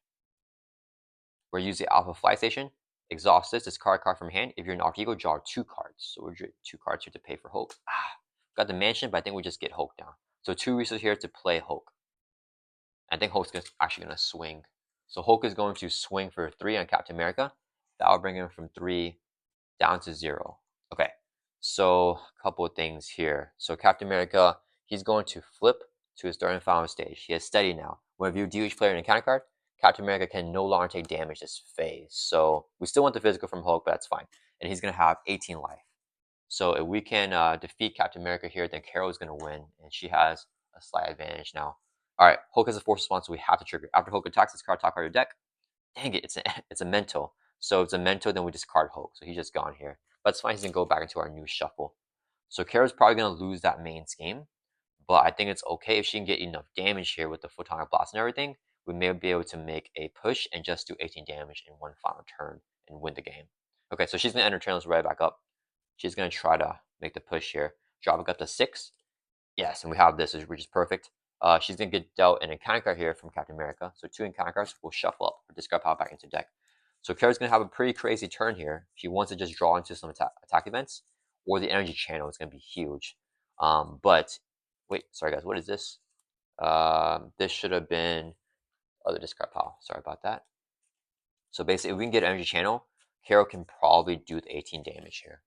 We're going to use the Alpha Flight Station. Exhaust this. Discard a card from hand. If you're an Alter Ego, draw 2 cards. So we're 2 cards here to pay for Hulk. Got the mansion, but I think we just get Hulk down. So 2 resources here to play Hulk. I think Hulk's actually going to swing. So Hulk is going to swing for 3 on Captain America. That will bring him from 3 down to 0. Okay, so a couple of things here. So Captain America, he's going to flip to his third and final stage. He is steady now. When you view each player in a counter card, Captain America can no longer take damage this phase. So we still want the physical from Hulk, but that's fine. And he's going to have 18 life. So if we can defeat Captain America here, then Carol is going to win, and she has a slight advantage now. All right, Hulk has a force response, so we have to trigger. After Hulk attacks, this card top card your deck. Dang it, it's a mental. So if it's a mental, then we discard Hulk. So he's just gone here. But it's fine, he's going to go back into our new shuffle. So Carol's probably going to lose that main scheme. But I think it's okay if she can get enough damage here with the Photonic Blast and everything. We may be able to make a push and just do 18 damage in one final turn and win the game. Okay, so she's going to end her turn. Let's right back up. She's going to try to make the push here. Drop it up to 6. Yes, and we have this, which is perfect. She's going to get dealt an encounter card here from Captain America. So 2 encounter cards will shuffle up or discard power back into deck. So Kara's going to have a pretty crazy turn here. She wants to just draw into some attack events, or the energy channel is going to be huge. But wait, sorry guys, what is this? This should have been other discard pile. Sorry about that. So basically, if we can get energy channel, Carol can probably do the 18 damage here.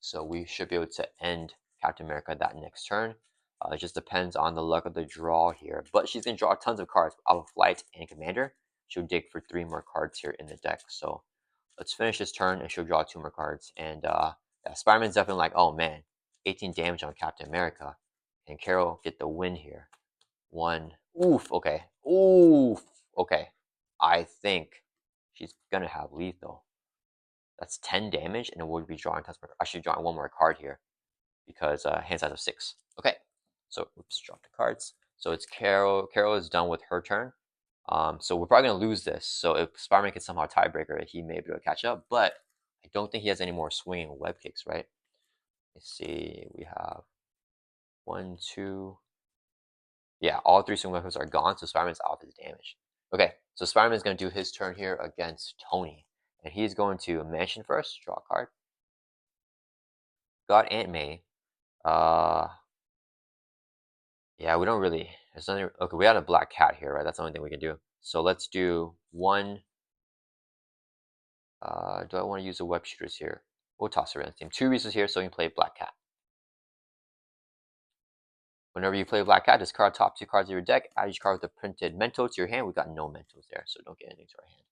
So we should be able to end Captain America that next turn. It just depends on the luck of the draw here. But she's going to draw tons of cards out of Flight and Commander. She'll dig for 3 more cards here in the deck. So let's finish this turn and she'll draw 2 more cards. And yeah, Spider-Man's definitely like, oh man, 18 damage on Captain America. And Carol get the win here. 1. Oof, okay. Oof, okay. I think she's going to have lethal. That's 10 damage, and it would be drawing tons more. I should draw 1 more card here because hand size of 6. Okay, so oops, drop the cards. So it's Carol. Carol is done with her turn. So we're probably gonna lose this. So if Spider-Man can somehow tiebreaker it, he may be able to catch up. But I don't think he has any more swinging web kicks, right? Let's see. We have 1, 2. Yeah, all 3 swing web kicks are gone. So Spider-Man's off his damage. Okay, so Spider-Man's gonna do his turn here against Tony. And he's going to mansion first, draw a card. Got Aunt May. Yeah, we don't really. There's nothing. Okay, we had a black cat here, right? That's the only thing we can do. So let's do 1. Do I want to use the web shooters here? We'll toss around the team. 2 resources here, so you can play black cat. Whenever you play black cat, discard top 2 cards of your deck. Add each card with a printed mental to your hand. We got no mentals there, so don't get anything to our hand.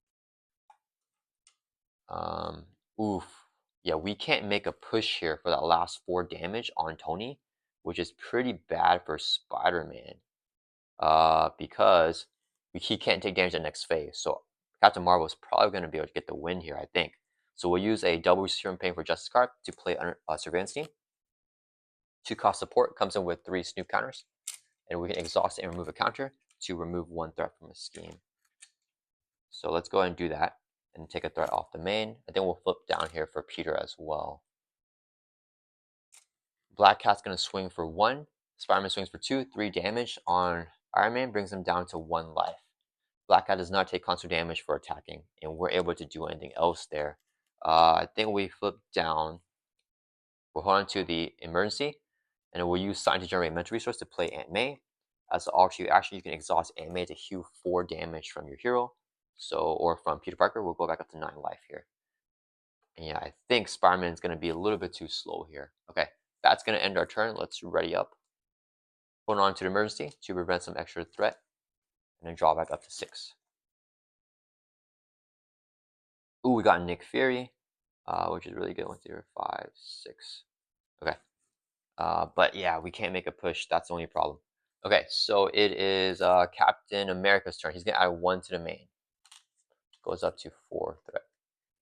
Oof. Yeah, we can't make a push here for that last 4 damage on Tony, which is pretty bad for Spider-Man. Because he can't take damage the next phase. So Captain Marvel is probably going to be able to get the win here, I think. So we'll use a double Serum Pain for Justice card to play under Surveillance Team. 2 cost support comes in with 3 Snoop counters. And we can exhaust and remove a counter to remove 1 threat from a scheme. So let's go ahead and do that and take a threat off the main. I think we'll flip down here for Peter as well. Black Cat's going to swing for 1. Spider-Man swings for 2, 3 damage on Iron Man, brings him down to 1 life. Black Cat does not take constant damage for attacking, and we're able to do anything else there. I think we flip down. We'll hold on to the emergency, and we'll use Sign to generate mental resource to play Aunt May. As an alternate action, you can exhaust Aunt May to heal 4 damage from your hero. So, or from Peter Parker, we'll go back up to 9 life here. And yeah, I think Spider-Man is going to be a little bit too slow here. Okay, that's going to end our turn. Let's ready up. Hold on to the emergency to prevent some extra threat, and then draw back up to 6. Ooh, we got Nick Fury, which is really good. 1, 2, 5, 6. Okay. But yeah, we can't make a push. That's the only problem. Okay, so it is Captain America's turn. He's going to add 1 to the main. Goes up to 4 threat.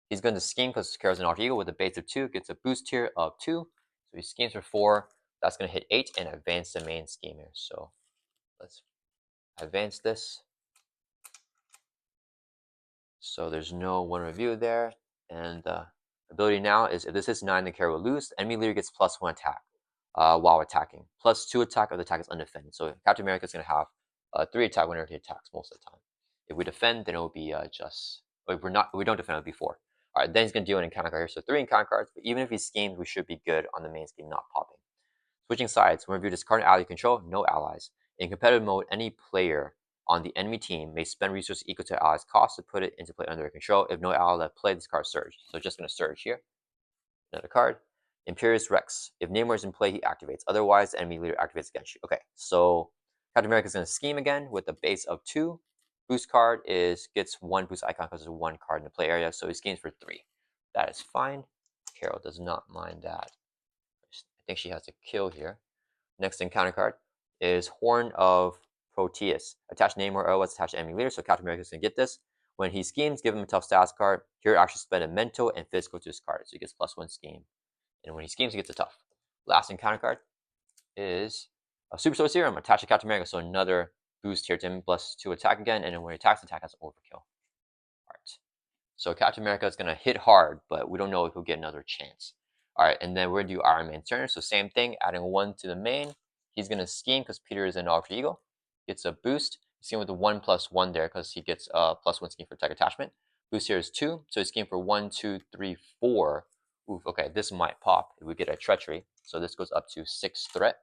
He's going to scheme because Carol's an alter ego with a base of 2. Gets a boost here of 2. So he schemes for 4. That's going to hit 8 and advance the main scheme here. So let's advance this. So there's no 1 review there. And ability now is if this is 9, the Carol will lose. Enemy leader gets +1 attack while attacking. +2 attack if the attack is undefended. So Captain America is going to have 3 attack whenever he attacks most of the time. If we defend, then it will be just. If we don't defend, it will be 4. All right, then he's going to do an encounter card here. So 3 encounter cards. But even if he schemes, we should be good on the main scheme, not popping. Switching sides. When review discard an ally you control, no allies. In competitive mode, any player on the enemy team may spend resources equal to allies' cost to put it into play under their control. If no ally left play, this card surge. So just going to surge here. Another card. Imperious Rex. If Namor is in play, he activates. Otherwise, the enemy leader activates against you. Okay, so Captain America is going to scheme again with a base of 2. Boost card gets 1 boost icon because there's 1 card in the play area, so he schemes for 3. That is fine. Carol does not mind that. I think she has a kill here. Next encounter card is Horn of Proteus. Attach name or OS attached to enemy leader, so Captain America is going to get this. When he schemes, give him a tough status card. Here, actually spend a mental and physical to discard it, so he gets +1 scheme. And when he schemes, he gets a tough. Last encounter card is a Super Soul Serum attached to Captain America, so another boost here to him, +2 attack again, and then when he attacks, attack has overkill. Alright. So Captain America is going to hit hard, but we don't know if he'll get another chance. Alright, and then we're going to do Iron Man's turn. So same thing, adding 1 to the main. He's going to scheme because Peter is an alter ego. Gets a boost. Scheme with the 1+1 there because he gets a +1 scheme for tech attachment. Boost here is 2, so he scheme for 1, 2, 3, 4. Oof, okay, this might pop if we get a treachery. So this goes up to 6 threat.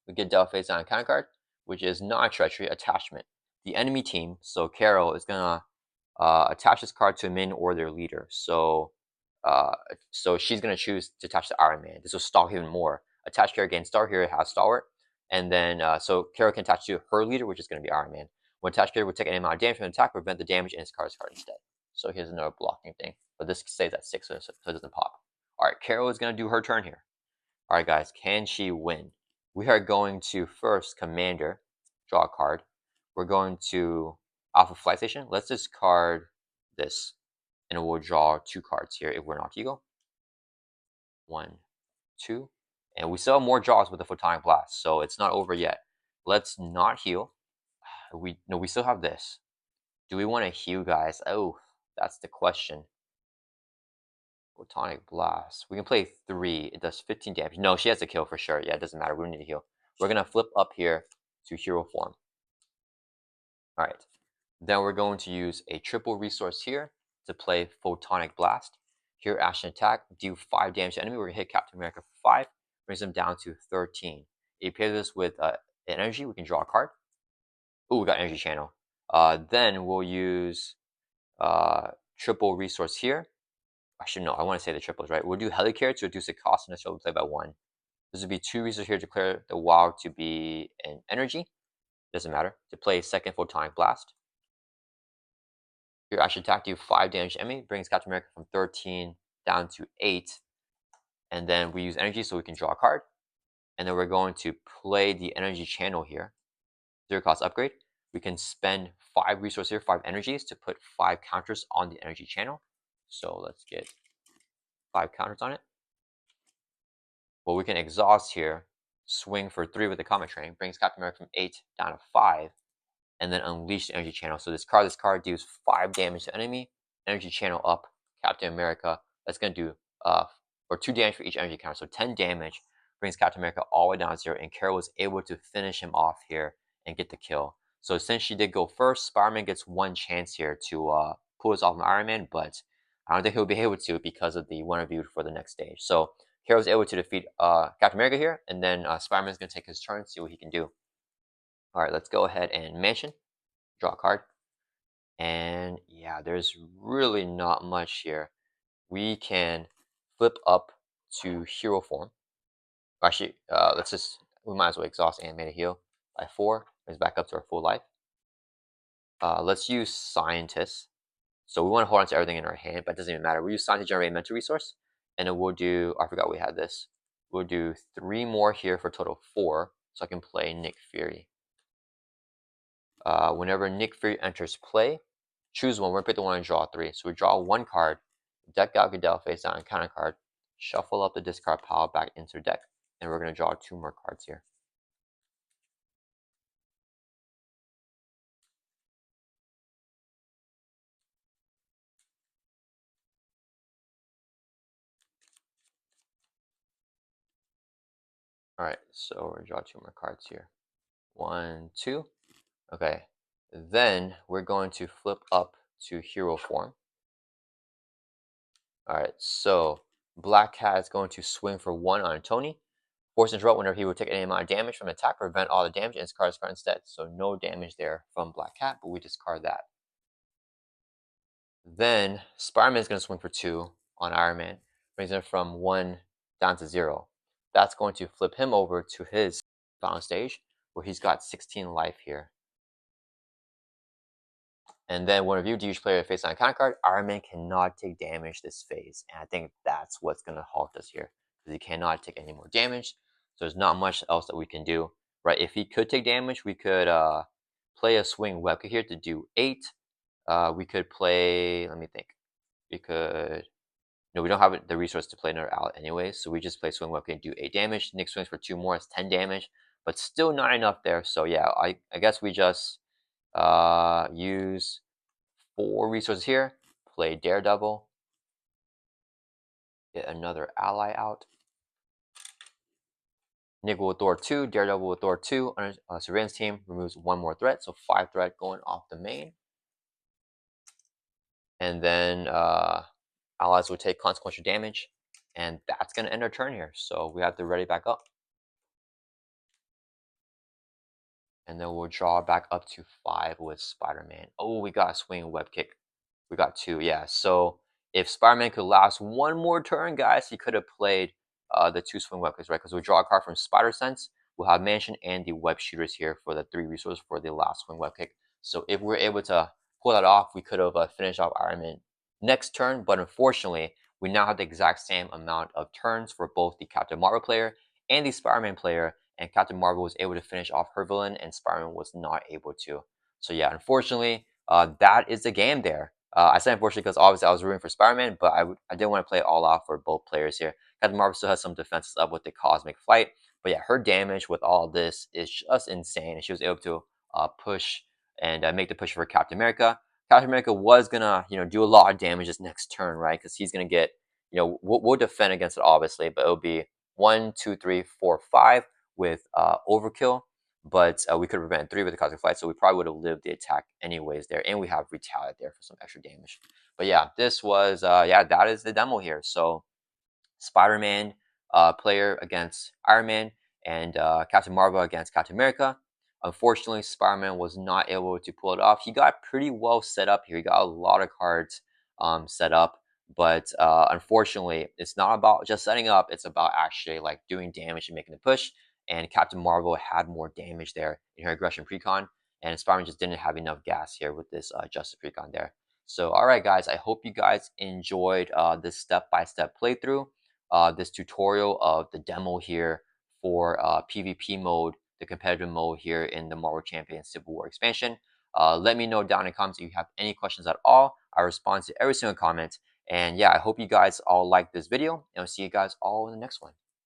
We get Devil Face on a counter card, which is not a treachery attachment. The enemy team, so Carol, is gonna attach this card to a min or their leader. So she's gonna choose to attach to Iron Man. This will stall even more. Attach Carol against Star. Here it has Stalwart, and then so Carol can attach to her leader, which is gonna be Iron Man. When attached Carol would take any amount of damage from an attack, prevent the damage in his card instead. So here's another blocking thing, but this stays at 6, so it doesn't pop. All right, Carol is gonna do her turn here. All right, guys, can she win? We are going to first Commander, draw a card. We're going to Alpha Flight Station. Let's discard this, and we'll draw 2 cards here if we're an Eagle. 1, 2, and we still have more draws with the Photonic Blast, so it's not over yet. Let's not heal. We still have this. Do we want to heal, guys? Oh, that's the question. Photonic Blast. We can play 3. It does 15 damage. No, she has to kill for sure. Yeah, it doesn't matter. We don't need to heal. We're going to flip up here to hero form. All right. Then we're going to use a triple resource here to play Photonic Blast. Here, action attack, do 5 damage to enemy. We're going to hit Captain America for 5. Brings him down to 13. If you pair this with energy, we can draw a card. Oh, we got energy channel. Then we'll use triple resource here. Actually, no, I want to say the triples, right? We'll do Helicare to reduce the cost and so we'll play by 1. This would be 2 resources here to declare the WoW to be an energy. Doesn't matter. To play a second Photonic Blast. Here, I should attack, do 5 damage to enemy. Brings Captain America from 13 down to 8. And then we use energy so we can draw a card. And then we're going to play the energy channel here. 0 cost upgrade. We can spend 5 resources here, 5 energies to put 5 counters on the energy channel. So let's get 5 counters on it. Well, we can exhaust here, swing for 3 with the Comet Train, brings Captain America from 8 down to 5, and then unleash the energy channel. So this card deals 5 damage to enemy, energy channel up, Captain America. That's going to do or 2 damage for each energy counter. So 10 damage brings Captain America all the way down to 0, and Carol was able to finish him off here and get the kill. So since she did go first, Spider-Man gets 1 chance here to pull us off of Iron Man, but I don't think he'll be able to because of the 1 review for the next stage. So Carol's able to defeat Captain America here, and then Spider-Man's going to take his turn, see what he can do. All right, let's go ahead and Mansion, draw a card. And yeah, there's really not much here. We can flip up to hero form. Actually, we might as well exhaust and mana heal by 4. Brings back up to our full life. Let's use Scientist. So we want to hold on to everything in our hand, but it doesn't even matter. We use Scientist to generate mental resource. And then we'll do, I forgot we had this. We'll do 3 more here for a total of 4. So I can play Nick Fury. Whenever Nick Fury enters play, choose one. We're going to pick the one and draw 3. So we draw 1 card, deck out Goodell face down, counter card, shuffle up the discard pile back into the deck. And we're going to draw 2 more cards here. Alright, so we're going to draw 2 more cards here. 1, 2. Okay, then we're going to flip up to hero form. Alright, so Black Cat is going to swing for 1 on Tony. Force interrupt whenever he would take any amount of damage from an attack, prevent all the damage and discard his card instead. So no damage there from Black Cat, but we discard that. Then Spider-Man is going to swing for 2 on Iron Man, brings him from 1 down to 0. That's going to flip him over to his final stage. where he's got 16 life here. And then when reviewed, each player face on a counter card, Iron Man cannot take damage this phase. And I think that's what's going to halt us here, because he cannot take any more damage. So there's not much else that we can do, right? If he could take damage, we could play a swing webkick here to do 8. We could play, let me think. We could, no, we don't have the resource to play another ally anyways, so we just play swing webkick and do 8 damage. Nick swings for 2 more, it's 10 damage, but still not enough there. So yeah, I guess we just use 4 resources here, play Daredevil, get another ally out. Nick with Thor 2, Daredevil with Thor 2. Surveillance team removes 1 more threat, so 5 threat going off the main. And then allies will take consequential damage, and that's going to end our turn here. So we have to ready back up. And then we'll draw back up to 5 with Spider-Man. Oh, we got a swing web kick. We got 2, yeah. So if Spider-Man could last 1 more turn, guys, he could have played the 2 swing web kicks, right? Because we'll draw a card from Spider Sense. We'll have Mansion and the web shooters here for the 3 resources for the last swing web kick. So if we're able to pull that off, we could have finished off Iron Man next turn. But unfortunately, we now have the exact same amount of turns for both the Captain Marvel player and the Spider-Man player. And Captain Marvel was able to finish off her villain, and Spider-Man was not able to. So yeah, unfortunately, that is the game there. I say unfortunately because obviously I was rooting for Spider-Man, but I didn't want to play it all out for both players here. Captain Marvel still has some defenses up with the Cosmic Flight, but yeah, her damage with all this is just insane, and she was able to push and make the push for Captain America. Captain America was gonna do a lot of damage this next turn, right? Because he's gonna get we'll defend against it obviously, but it'll be 1, 2, 3, 4, 5 with overkill. But we could have prevented 3 with the Cosmic Flight, so we probably would have lived the attack anyways there. And we have Retaliate there for some extra damage. But yeah, this was, yeah, that is the demo here. So Spider-Man player against Iron Man, and Captain Marvel against Captain America. Unfortunately, Spider-Man was not able to pull it off. He got pretty well set up here. He got a lot of cards set up. But unfortunately, it's not about just setting up. It's about actually like doing damage and making the push. And Captain Marvel had more damage there in her aggression precon, and Spider-Man just didn't have enough gas here with this Justice precon there. So, all right, guys, I hope you guys enjoyed this step-by-step playthrough, this tutorial of the demo here for PvP mode, the competitive mode here in the Marvel Champions Civil War expansion. Let me know down in the comments if you have any questions at all. I respond to every single comment. And yeah, I hope you guys all like this video, and I'll see you guys all in the next one.